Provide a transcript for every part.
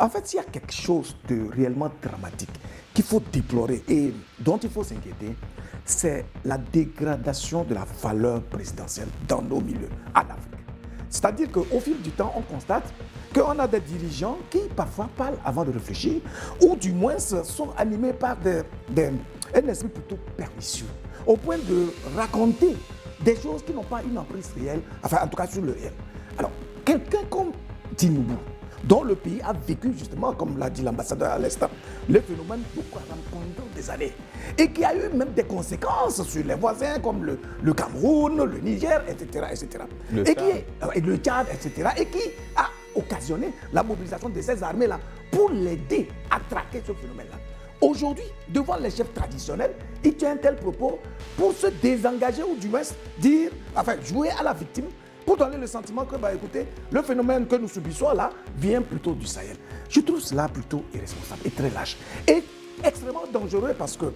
En fait, s'il y a quelque chose de réellement dramatique qu'il faut déplorer et dont il faut s'inquiéter, c'est la dégradation de la valeur présidentielle dans nos milieux en Afrique. C'est-à-dire qu'au fil du temps, on constate qu'on a des dirigeants qui parfois parlent avant de réfléchir ou du moins sont animés par un esprit plutôt pernicieux, au point de raconter des choses qui n'ont pas une emprise réelle, enfin en tout cas sur le réel. Alors, quelqu'un comme Tinubu, dont le pays a vécu justement, comme l'a dit l'ambassadeur à l'instant, le phénomène Boko Haram pendant des années, et qui a eu même des conséquences sur les voisins comme le Cameroun, le Niger, etc. etc. Le Tchad, etc. Et qui a occasionné la mobilisation de ces armées-là pour l'aider à traquer ce phénomène-là. Aujourd'hui, devant les chefs traditionnels, il tient un tel propos pour se désengager ou du moins dire, enfin jouer à la victime, pour donner le sentiment que, écoutez, le phénomène que nous subissons là vient plutôt du Sahel. Je trouve cela plutôt irresponsable et très lâche. Et extrêmement dangereux parce que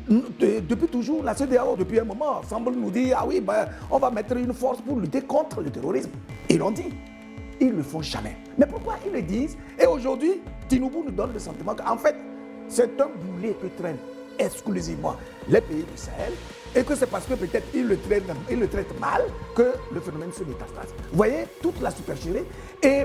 depuis toujours, la CEDEAO, depuis un moment, semble nous dire, ah oui, on va mettre une force pour lutter contre le terrorisme. Ils l'ont dit. Ils ne le font jamais. Mais pourquoi ils le disent? Et aujourd'hui, Tinubu nous donne le sentiment qu'en fait, c'est un boulet que traînent exclusivement les pays du Sahel et que c'est parce que peut-être ils le traitent mal que le phénomène se métastase. Vous voyez toute la supercherie et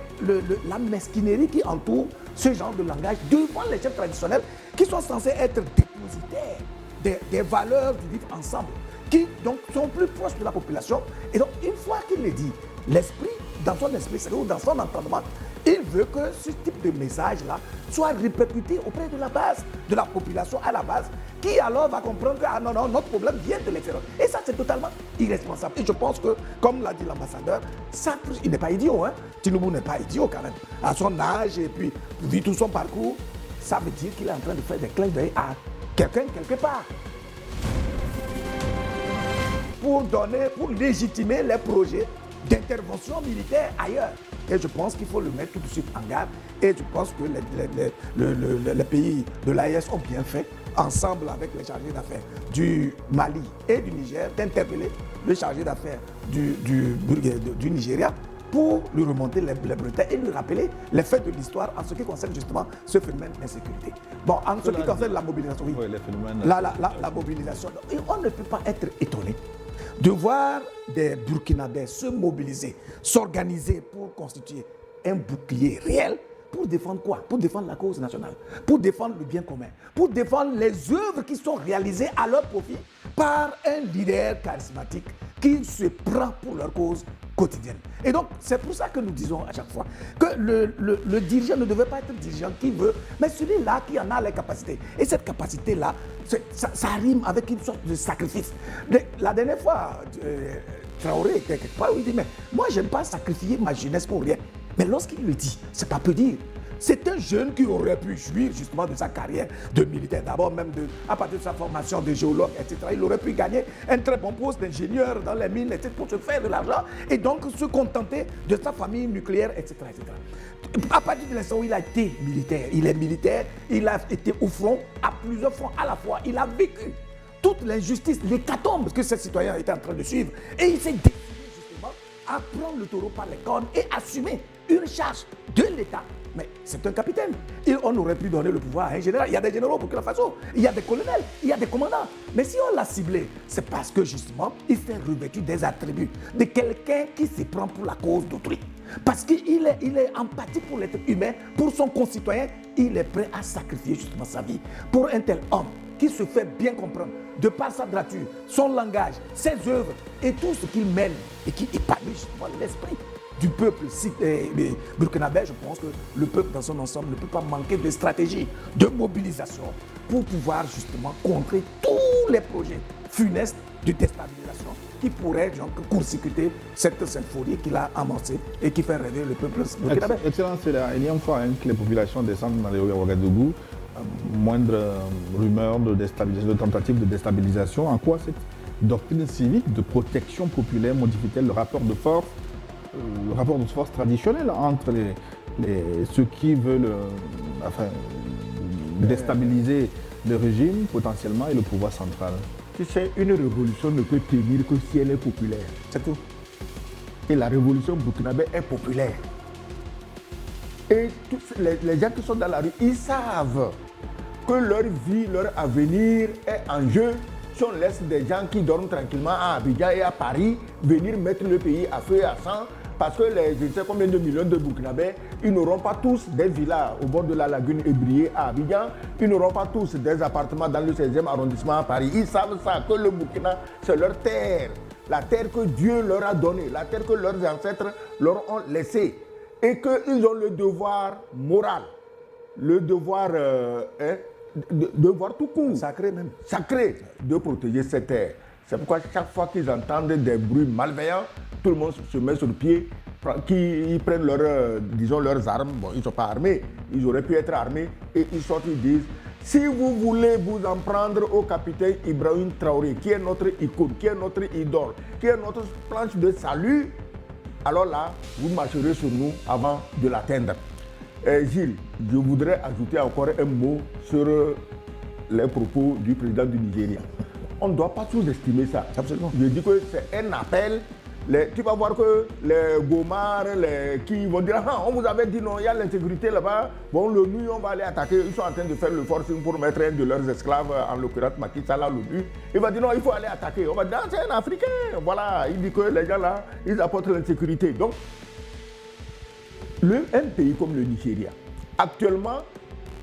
la mesquinerie qui entoure ce genre de langage devant les chefs traditionnels qui sont censés être dépositaires des valeurs du vivre ensemble, qui donc sont plus proches de la population. Et donc une fois qu'il le dit, l'esprit, dans son esprit, c'est-à-dire dans son entendement, il veut que ce type de message-là soit répercuté auprès de la base, de la population à la base, qui alors va comprendre que non, notre problème vient de l'extérieur. Et ça, c'est totalement irresponsable. Et je pense que, comme l'a dit l'ambassadeur, ça, il n'est pas idiot. Hein? Tinubu n'est pas idiot quand même. À son âge et puis, vu tout son parcours, ça veut dire qu'il est en train de faire des clins d'œil à quelqu'un quelque part. Pour légitimer les projets d'intervention militaire ailleurs. Et je pense qu'il faut le mettre tout de suite en garde. Et je pense que les pays de l'AES ont bien fait, ensemble avec les chargés d'affaires du Mali et du Niger, d'interpeller le chargé d'affaires du Nigeria pour lui remonter les bretelles et lui rappeler les faits de l'histoire en ce qui concerne justement ce phénomène d'insécurité. Bon, en ce qui concerne la mobilisation, oui, la mobilisation, et on ne peut pas être étonné de voir des Burkinabés se mobiliser, s'organiser pour constituer un bouclier réel. Pour défendre quoi? Pour défendre la cause nationale, pour défendre le bien commun, pour défendre les œuvres qui sont réalisées à leur profit par un leader charismatique qui se prend pour leur cause quotidienne. Et donc, c'est pour ça que nous disons à chaque fois que le dirigeant ne devait pas être le dirigeant qui veut, mais celui-là qui en a les capacités. Et cette capacité-là, ça rime avec une sorte de sacrifice. La dernière fois, Traoré était quelque part où il dit, mais moi, je n'aime pas sacrifier ma jeunesse pour rien. Mais lorsqu'il le dit, c'est pas peu dire. C'est un jeune qui aurait pu jouir justement de sa carrière de militaire. D'abord même à partir de sa formation de géologue, etc. Il aurait pu gagner un très bon poste d'ingénieur dans les mines, etc. pour se faire de l'argent et donc se contenter de sa famille nucléaire, etc. etc. À partir de l'instant où il a été militaire, il a été au front, à plusieurs fronts à la fois. Il a vécu toute l'injustice, l'hécatombe que ces citoyens étaient en train de suivre. Et il s'est décidé justement à prendre le taureau par les cornes et assumer une charge de l'État. Mais c'est un capitaine. On aurait pu donner le pouvoir à un général. Il y a des généraux pour Burkina Faso, il y a des colonels, il y a des commandants. Mais si on l'a ciblé, c'est parce que justement, il s'est revêtu des attributs de quelqu'un qui se prend pour la cause d'autrui. Parce qu'il est empathique pour l'être humain, pour son concitoyen. Il est prêt à sacrifier justement sa vie pour un tel homme qui se fait bien comprendre de par sa droiture, son langage, ses œuvres et tout ce qu'il mène et qui épanouit justement l'esprit du peuple burkinabé. Je pense que le peuple dans son ensemble ne peut pas manquer de stratégie, de mobilisation pour pouvoir justement contrer tous les projets funestes de déstabilisation qui pourraient donc court-circuiter cette symphonie qu'il a amorcée et qui fait rêver le peuple burkinabé. Excellence, c'est la énième fois que les populations descendent dans les Ouagadougou. Moindre rumeur de déstabilisation, de tentative de déstabilisation. En quoi cette doctrine civique de protection populaire modifie-t-elle le rapport de force traditionnel entre ceux qui veulent déstabiliser le régime potentiellement et le pouvoir central? Tu sais, une révolution ne peut tenir que si elle est populaire. C'est tout. Et la révolution burkinabé est populaire. Et tous les gens qui sont dans la rue, ils savent que leur vie, leur avenir est en jeu si on laisse des gens qui dorment tranquillement à Abidjan et à Paris venir mettre le pays à feu et à sang. Parce que je ne sais combien de millions de Burkinabés, ils n'auront pas tous des villas au bord de la lagune Ébrié à Abidjan, ils n'auront pas tous des appartements dans le 16e arrondissement à Paris. Ils savent ça, que le Burkina, c'est leur terre. La terre que Dieu leur a donnée, la terre que leurs ancêtres leur ont laissée. Et qu'ils ont le devoir moral, le devoir, devoir tout court, Sacré même. sacré, de protéger cette terre. C'est pourquoi chaque fois qu'ils entendent des bruits malveillants, tout le monde se met sur le pied, ils prennent leurs armes. Bon, ils ne sont pas armés, ils auraient pu être armés, et ils sortent, ils disent, si vous voulez vous en prendre au capitaine Ibrahim Traoré, qui est notre icône, qui est notre idole, qui est notre planche de salut, alors là, vous marcherez sur nous avant de l'atteindre. Gilles, je voudrais ajouter encore un mot sur les propos du président du Nigeria. On ne doit pas sous-estimer ça. Absolument. Je dis que c'est un appel. Tu vas voir que les gomards, qui vont dire, ah, on vous avait dit non, il y a l'insécurité là-bas. Bon, nous, on va aller attaquer. Ils sont en train de faire le forcing pour mettre un de leurs esclaves, en l'occurrence Macky Sall, à l'ONU. Il va dire non, il faut aller attaquer. On va dire, ah, c'est un Africain. Voilà, il dit que les gens là, ils apportent l'insécurité. Donc, un pays comme le Nigeria, actuellement,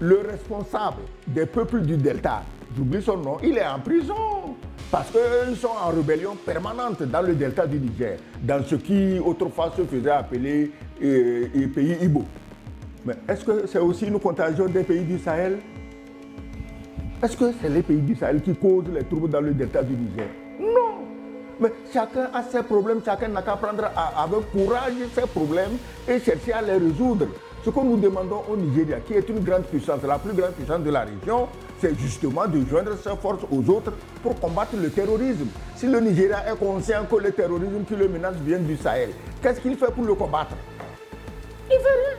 le responsable des peuples du Delta, j'oublie son nom, il est en prison. Parce qu'ils sont en rébellion permanente dans le delta du Niger, dans ce qui autrefois se faisait appeler pays Ibo. Mais est-ce que c'est aussi une contagion des pays du Sahel? Est-ce que c'est les pays du Sahel qui causent les troubles dans le delta du Niger? Non. Mais chacun a ses problèmes, chacun n'a qu'à prendre avec courage ses problèmes et chercher à les résoudre. Ce que nous demandons au Nigeria, qui est une grande puissance, la plus grande puissance de la région, c'est justement de joindre ses forces aux autres pour combattre le terrorisme. Si le Nigeria est conscient que le terrorisme qui le menace vient du Sahel, qu'est-ce qu'il fait pour le combattre? Il ne fait rien.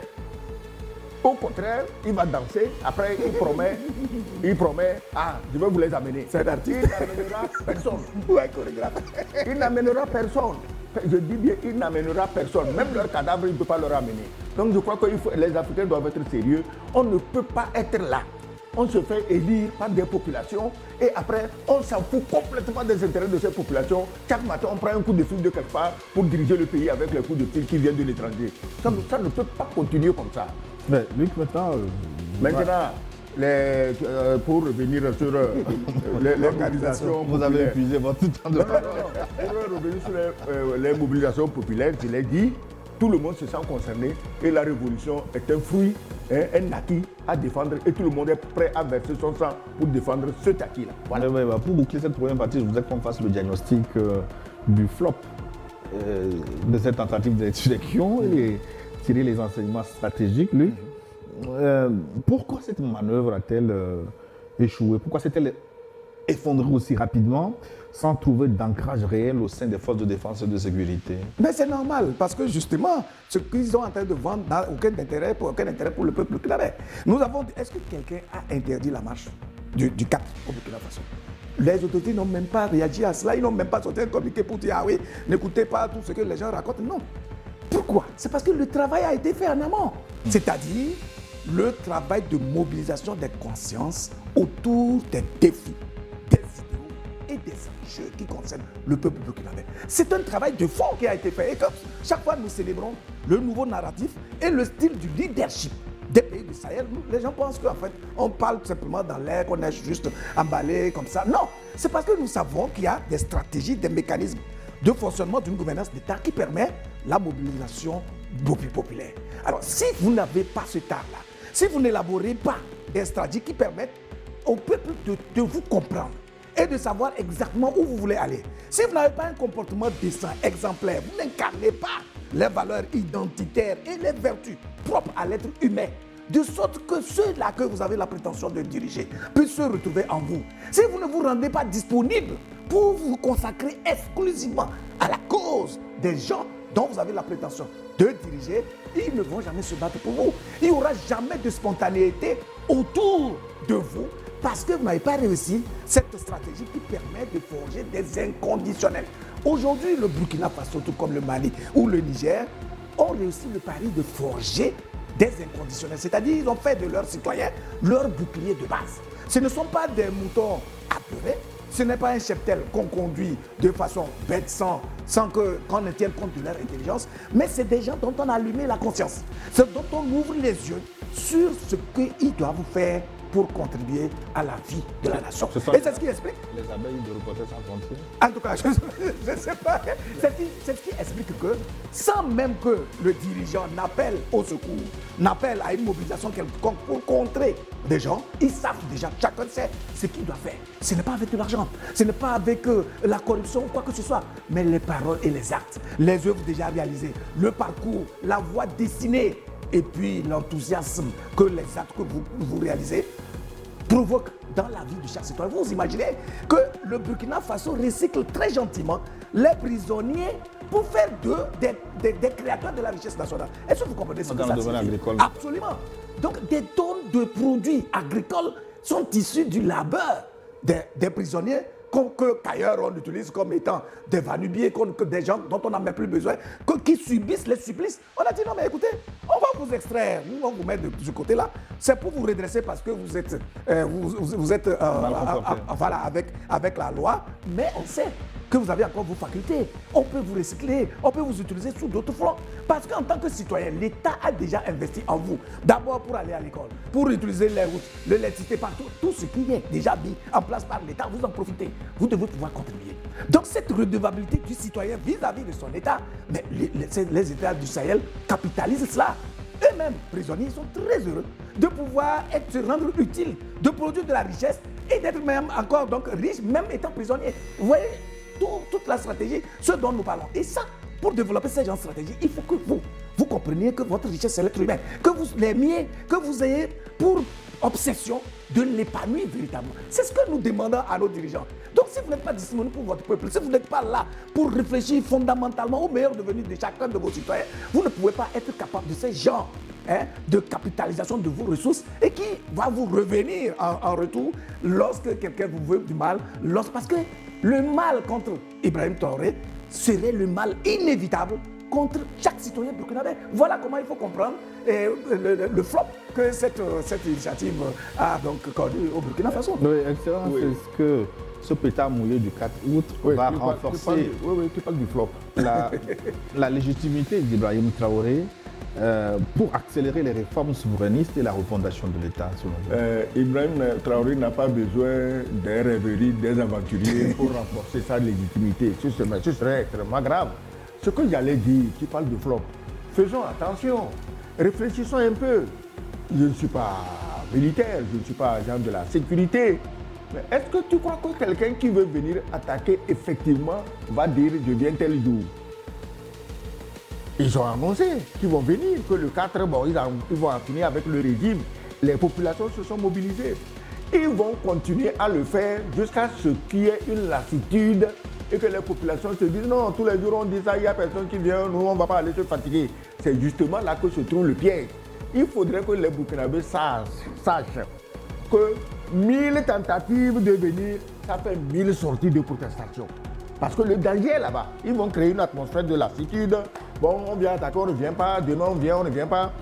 Au contraire, il va danser, après il promet, ah, je vais vous les amener. C'est un artiste. Il n'amènera personne. Ouais, chorégraphe. Il n'amènera personne. Je dis bien, il n'amènera personne. Même leur cadavre, il ne peut pas leur amener. Donc je crois que les Africains doivent être sérieux. On ne peut pas être là. On se fait élire par des populations et après, on s'en fout complètement des intérêts de ces populations. Chaque matin, on prend un coup de fil de quelque part pour diriger le pays avec les coups de fil qui viennent de l'étranger. Ça ne peut pas continuer comme ça. Mais Luc, maintenant... Pour revenir sur les mobilisations vous avez épuisé votre temps de parole. Pour revenir sur les mobilisations populaires, je l'ai dit, tout le monde se sent concerné et la révolution est un fruit, un acquis à défendre et tout le monde est prêt à verser son sang pour défendre cet acquis-là. Voilà. Pour boucler cette première partie, je voudrais qu'on fasse le diagnostic du flop de cette tentative d'insurrection et tirer les enseignements stratégiques, lui. Pourquoi cette manœuvre a-t-elle échoué? Pourquoi s'est-elle effondrée aussi rapidement sans trouver d'ancrage réel au sein des forces de défense et de sécurité? Mais c'est normal, parce que justement, ce qu'ils sont en train de vendre n'a aucun intérêt pour le peuple burkinabé. Nous avons dit, est-ce que quelqu'un a interdit la marche du 4 au Burkina Faso? Les autorités n'ont même pas réagi à cela, ils n'ont même pas sorti un communiqué pour dire, ah oui, n'écoutez pas tout ce que les gens racontent. Non. Pourquoi? C'est parce que le travail a été fait en amont. C'est-à-dire le travail de mobilisation des consciences autour des défis, des idéaux et des enjeux qui concernent le peuple burkinabé. C'est un travail de fond qui a été fait. Et comme chaque fois nous célébrons le nouveau narratif et le style du leadership des pays du Sahel, les gens pensent qu'en fait, on parle simplement dans l'air, qu'on est juste emballé comme ça. Non, c'est parce que nous savons qu'il y a des stratégies, des mécanismes de fonctionnement d'une gouvernance d'État qui permet la mobilisation populaire. Alors, si vous n'avez pas ce art-là, si vous n'élaborez pas des stratégies qui permettent au peuple de vous comprendre et de savoir exactement où vous voulez aller, si vous n'avez pas un comportement décent, exemplaire, vous n'incarnez pas les valeurs identitaires et les vertus propres à l'être humain, de sorte que ceux-là que vous avez la prétention de diriger puissent se retrouver en vous. Si vous ne vous rendez pas disponible pour vous consacrer exclusivement à la cause des gens dont vous avez la prétention de diriger, ils ne vont jamais se battre pour vous. Il n'y aura jamais de spontanéité autour de vous parce que vous n'avez pas réussi cette stratégie qui permet de forger des inconditionnels. Aujourd'hui, le Burkina Faso, tout comme le Mali ou le Niger, ont réussi le pari de forger des inconditionnels. C'est-à-dire qu'ils ont fait de leurs citoyens leur bouclier de base. Ce ne sont pas des moutons apeurés, ce n'est pas un cheptel qu'on conduit de façon bête sans qu'on ne tienne compte de leur intelligence, mais c'est des gens dont on a allumé la conscience, c'est dont on ouvre les yeux sur ce qu'ils doivent faire pour contribuer à la vie de la nation. Et c'est ce qui explique. Les abeilles de Reporters sans frontières. En tout cas, je ne sais pas. C'est ce qui explique que, sans même que le dirigeant n'appelle au secours, n'appelle à une mobilisation quelconque pour contrer des gens, ils savent déjà, chacun sait ce qu'il doit faire. Ce n'est pas avec de l'argent, ce n'est pas avec la corruption ou quoi que ce soit, mais les paroles et les actes, les œuvres déjà réalisées, le parcours, la voie dessinée, et puis l'enthousiasme que les actes que vous réalisez provoque dans la vie de chaque citoyen. Vous imaginez que le Burkina Faso recycle très gentiment les prisonniers pour faire d'eux des créateurs de la richesse nationale. Est-ce que vous comprenez ce que ça signifie? Agricole. Absolument. Donc des tonnes de produits agricoles sont issus du labeur des prisonniers qu'ailleurs on utilise comme étant des vanubiers, que des gens dont on n'a même plus besoin, qui subissent les supplices. On a dit non mais écoutez, on va vous extraire, on va vous mettre de ce côté-là, c'est pour vous redresser parce que vous êtes, voilà, avec la loi, mais on sait que vous avez encore vos facultés. On peut vous recycler, on peut vous utiliser sous d'autres fronts. Parce qu'en tant que citoyen, l'État a déjà investi en vous. D'abord pour aller à l'école, pour utiliser les routes, l'électricité partout. Tout ce qui est déjà mis en place par l'État, vous en profitez. Vous devez pouvoir contribuer. Donc cette redevabilité du citoyen vis-à-vis de son État, mais les États du Sahel capitalisent cela. Eux-mêmes, prisonniers, sont très heureux de pouvoir se rendre utiles, de produire de la richesse et d'être même encore donc riches, même étant prisonniers. Vous voyez toute la stratégie, ce dont nous parlons. Et ça, pour développer ces genres de stratégie, il faut que vous compreniez que votre richesse, c'est l'être humain. Que vous l'aimiez, que vous ayez pour obsession de l'épanouir véritablement. C'est ce que nous demandons à nos dirigeants. Donc si vous n'êtes pas disponible pour votre peuple, si vous n'êtes pas là pour réfléchir fondamentalement au meilleur devenir de chacun de vos citoyens, vous ne pouvez pas être capable de ces genres de capitalisation de vos ressources et qui va vous revenir en retour lorsque quelqu'un vous veut du mal, parce que le mal contre Ibrahim Traoré serait le mal inévitable contre chaque citoyen burkinabé. Voilà comment il faut comprendre le flop que cette initiative a donc connu au Burkina Faso. Oui, Excellence, oui. Est-ce que ce pétard mouillé du 4 août va renforcer tu parles du flop. la légitimité d'Ibrahim Traoré pour accélérer les réformes souverainistes et la refondation de l'État, selon vous? Ibrahim Traoré n'a pas besoin des rêveries des aventuriers pour renforcer sa légitimité. Ce serait extrêmement grave. Ce que j'allais dire, qui parle de flop, faisons attention, réfléchissons un peu. Je ne suis pas militaire, je ne suis pas agent de la sécurité. Mais est-ce que tu crois que quelqu'un qui veut venir attaquer, effectivement, va dire « je viens tel jour » ? Ils ont annoncé qu'ils vont venir, que le 4, bon, ils vont en finir avec le régime. Les populations se sont mobilisées. Ils vont continuer à le faire jusqu'à ce qu'il y ait une lassitude et que les populations se disent non, tous les jours on dit ça, il n'y a personne qui vient, nous on ne va pas aller se fatiguer. C'est justement là que se trouve le piège. Il faudrait que les Burkinabés sachent que 1000 tentatives de venir, ça fait 1000 sorties de protestation. Parce que le danger est là-bas. Ils vont créer une atmosphère de lassitude. Bon, on vient attaquer, on ne vient pas. Demain, on vient, on ne vient pas.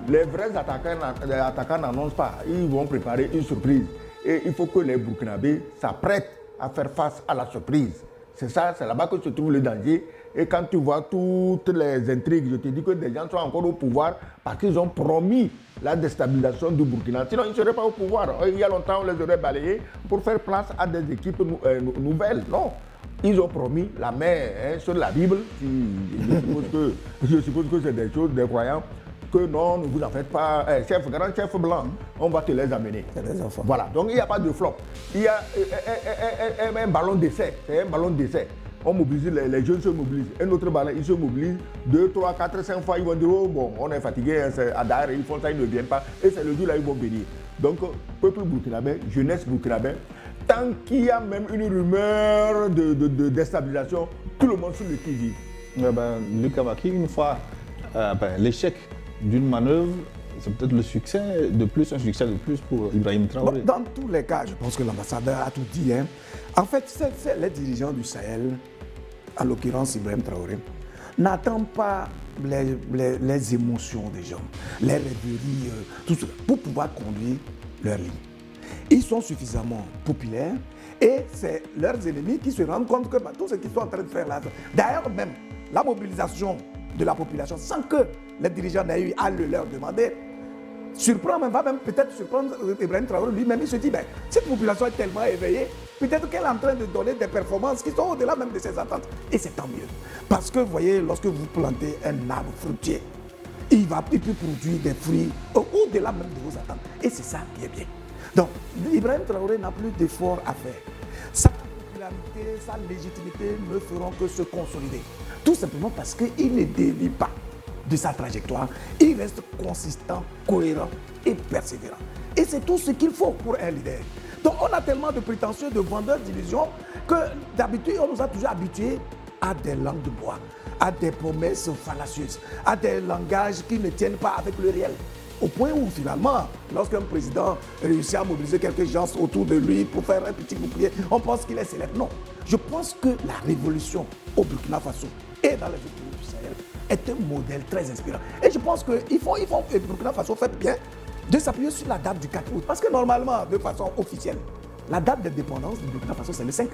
Les vrais attaquants n'annoncent pas. Ils vont préparer une surprise. Et il faut que les Burkinabés s'apprêtent à faire face à la surprise. C'est ça, c'est là-bas que se trouve le danger. Et quand tu vois toutes les intrigues, je te dis que des gens sont encore au pouvoir parce qu'ils ont promis la déstabilisation du Burkina. Sinon, ils ne seraient pas au pouvoir. Il y a longtemps, on les aurait balayés pour faire place à des équipes nouvelles. Non. Ils ont promis la main sur la Bible. Je suppose que c'est des choses, des croyants, que non, ne vous en faites pas, grand chef blanc, on va te les amener. C'est des enfants. Voilà, donc il n'y a pas de flop. Il y a un ballon d'essai, c'est un ballon d'essai. On mobilise, les jeunes se mobilisent. Un autre ballon, ils se mobilisent 2, 3, 4, 5 fois. Ils vont dire, oh bon, on est fatigué, c'est à Dar, ils font ça, ils ne viennent pas. Et c'est le jour là, ils vont venir. Donc, peuple burkinabé, jeunesse burkinabé, tant qu'il y a même une rumeur de déstabilisation, tout le monde sur le qui-vive. Lucas Maki, une fois l'échec d'une manœuvre, c'est peut-être le succès de plus, un succès de plus pour Ibrahim Traoré. Dans tous les cas, je pense que l'ambassadeur a tout dit. En fait, c'est les dirigeants du Sahel, en l'occurrence Ibrahim Traoré, n'attend pas les émotions des gens, les rêveries, tout cela, pour pouvoir conduire leur ligne. Ils sont suffisamment populaires et c'est leurs ennemis qui se rendent compte que tout ce qu'ils sont en train de faire là, d'ailleurs même la mobilisation de la population sans que les dirigeants n'aient eu à le leur demander, va même peut-être surprendre Ibrahim Traoré lui-même. Il se dit, cette population est tellement éveillée, peut-être qu'elle est en train de donner des performances qui sont au-delà même de ses attentes. Et c'est tant mieux. Parce que, vous voyez, lorsque vous plantez un arbre fruitier, il peut produire des fruits au-delà même de vos attentes. Et c'est ça qui est bien. Donc, Ibrahim Traoré n'a plus d'efforts à faire. Sa popularité, sa légitimité ne feront que se consolider. Tout simplement parce qu'il ne dévie pas de sa trajectoire, il reste consistant, cohérent et persévérant. Et c'est tout ce qu'il faut pour un leader. Donc on a tellement de prétentieux, de vendeurs d'illusions, que d'habitude on nous a toujours habitués à des langues de bois, à des promesses fallacieuses, à des langages qui ne tiennent pas avec le réel. Au point où finalement, lorsqu'un président réussit à mobiliser quelques gens autour de lui pour faire un petit bouclier, on pense qu'il est célèbre. Non, je pense que la révolution au Burkina Faso et dans les autres pays du Sahel est un modèle très inspirant. Et je pense que le Burkina Faso fait bien de s'appuyer sur la date du 4 août. Parce que normalement, de façon officielle, la date d'indépendance du Burkina Faso, c'est le 5.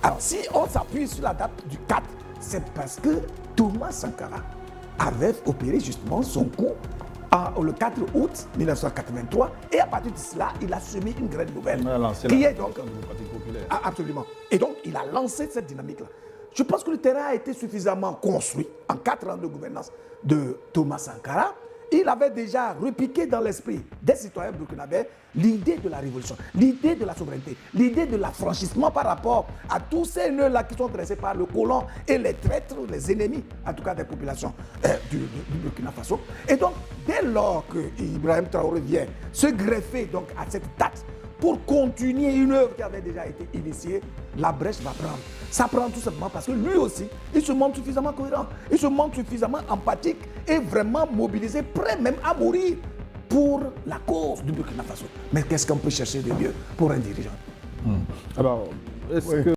Alors si on s'appuie sur la date du 4, c'est parce que Thomas Sankara avait opéré justement son coup le 4 août 1983 et à partir de cela, il a semé une graine nouvelle. Qui est donc populaire. Absolument. Et donc, il a lancé cette dynamique-là. Je pense que le terrain a été suffisamment construit en 4 ans de gouvernance de Thomas Sankara. Il avait déjà repiqué dans l'esprit des citoyens burkinabés l'idée de la révolution, l'idée de la souveraineté, l'idée de l'affranchissement par rapport à tous ces nœuds-là qui sont dressés par le colon et les traîtres, les ennemis, en tout cas des populations du Burkina Faso. Et donc, dès lors que Ibrahim Traoré vient se greffer donc, à cette date, pour continuer une œuvre qui avait déjà été initiée, la brèche va prendre. Ça prend tout simplement parce que lui aussi, il se montre suffisamment cohérent, il se montre suffisamment empathique et vraiment mobilisé, prêt même à mourir pour la cause du Burkina Faso. Mais qu'est-ce qu'on peut chercher de mieux pour un dirigeant? Alors, est-ce que